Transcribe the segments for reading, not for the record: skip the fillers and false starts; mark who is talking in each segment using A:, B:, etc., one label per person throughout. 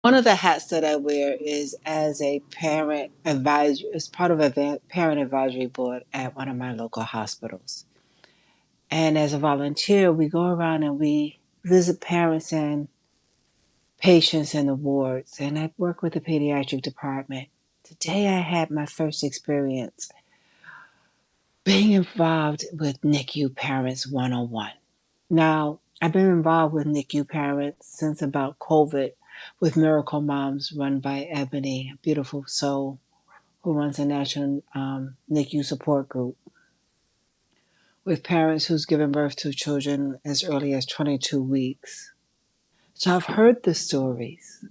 A: One of the hats that I wear is as a parent advisor, as part of a parent advisory board at one of my local hospitals. And as a volunteer, we go around and we visit parents and patients in the wards. And I work with the pediatric department. Today I had my first experience being involved with NICU parents one on one. Now, I've been involved with NICU parents since about COVID with Miracle Moms run by Ebony, a beautiful soul who runs a national NICU support group with parents who's given birth to children as early as 22 weeks. So I've heard the stories.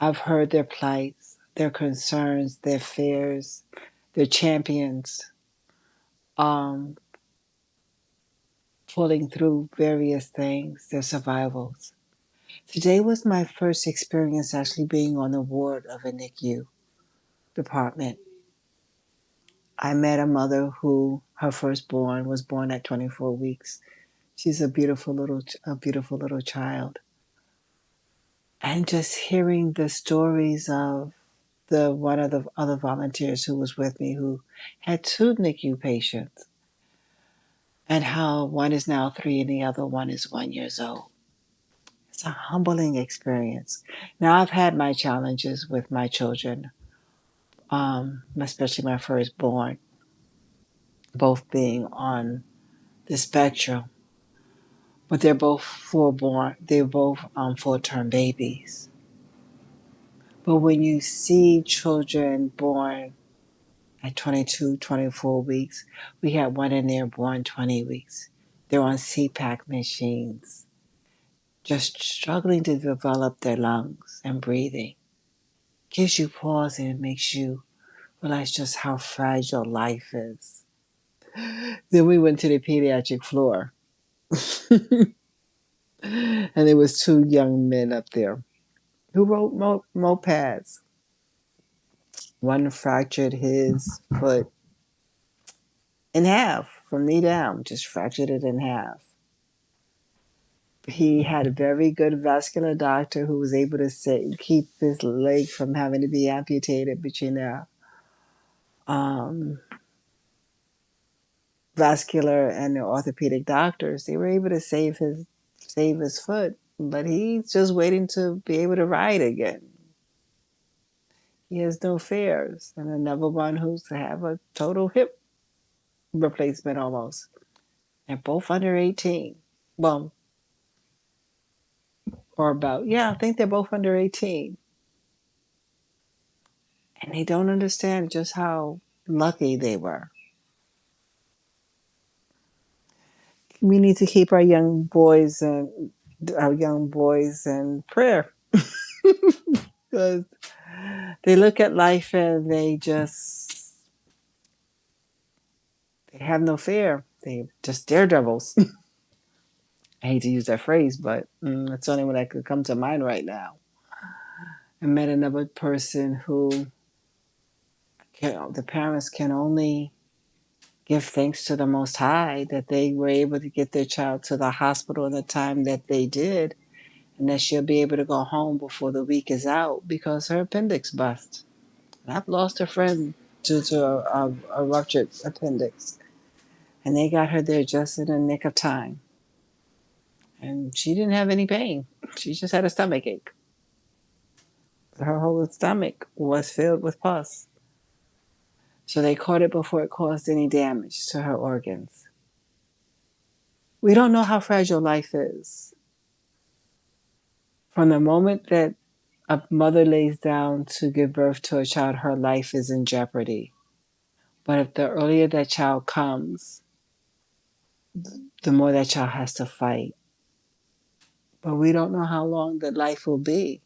A: I've heard their plights, their concerns, their fears, their champions, um, pulling through various things, their survivals. Today was my first experience actually being on the ward of a NICU department. I met a mother who her firstborn was born at 24 weeks. She's a beautiful little child. And just hearing the stories of the one of the other volunteers who was with me who had two NICU patients and how one is now 3 and the other one is 1 year old. It's a humbling experience. Now I've had my challenges with my children, especially my firstborn, both being on the spectrum, but they're both they're both full-term babies. But when you see children born at 22, 24 weeks, we had one in there born 20 weeks. They're on CPAP machines, just struggling to develop their lungs and breathing. Gives you pause and it makes you realize just how fragile life is. Then we went to the pediatric floor, and there was two young men up there who rode mopeds. One fractured his foot in half from knee down, just fractured it in half. He had a very good vascular doctor who was able to keep his leg from having to be amputated between the um, vascular and the orthopedic doctors. They were able to save his foot, but he's just waiting to be able to ride again. He has no fears. And another one who's to have a total hip replacement almost. They're both under 18. Well, or about, yeah, I think they're both under 18. And they don't understand just how lucky they were. We need to keep our young boys in prayer because they look at life and they have no fear. They just daredevils. I hate to use that phrase, but it's the only one that could come to mind right now. I met another person who the parents can only give thanks to the Most High that they were able to get their child to the hospital in the time that they did, and that she'll be able to go home before the week is out because her appendix bust. And I've lost a friend due to a ruptured appendix, and they got her there just in the nick of time. And she didn't have any pain. She just had a stomach ache. Her whole stomach was filled with pus. So they caught it before it caused any damage to her organs. We don't know how fragile life is. From the moment that a mother lays down to give birth to a child, her life is in jeopardy. But if the earlier that child comes, the more that child has to fight. But we don't know how long that life will be.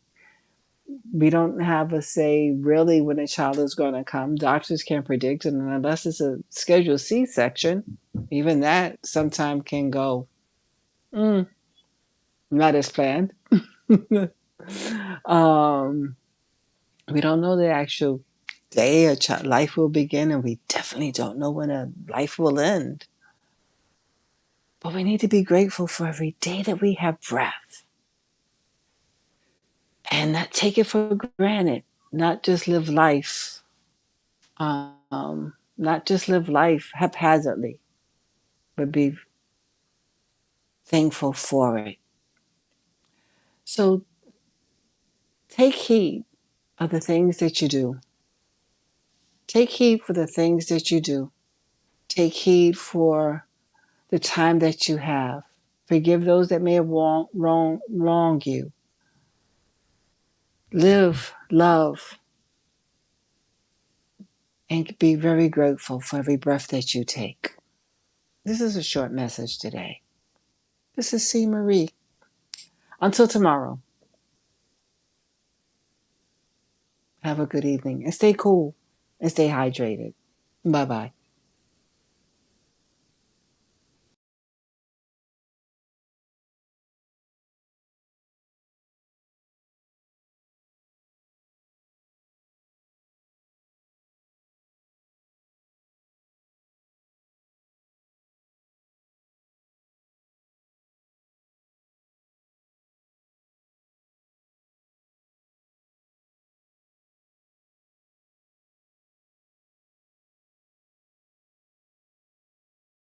A: We don't have a say really when a child is going to come. Doctors can't predict it, and unless it's a scheduled C-section, even that sometime can go not as planned. um, we don't know the actual day a child life will begin, and we definitely don't know when a life will end. But we need to be grateful for every day that we have breath. and not take it for granted. Not just live life, not just live life haphazardly, but be thankful for it. So take heed of the things that you do. Take heed for the things that you do. Take heed for the time that you have. Forgive those that may have wronged you. Live, love, and be very grateful for every breath that you take. This is a short message today. This is Cee Marie. Until tomorrow, have a good evening and stay cool and stay hydrated. Bye bye.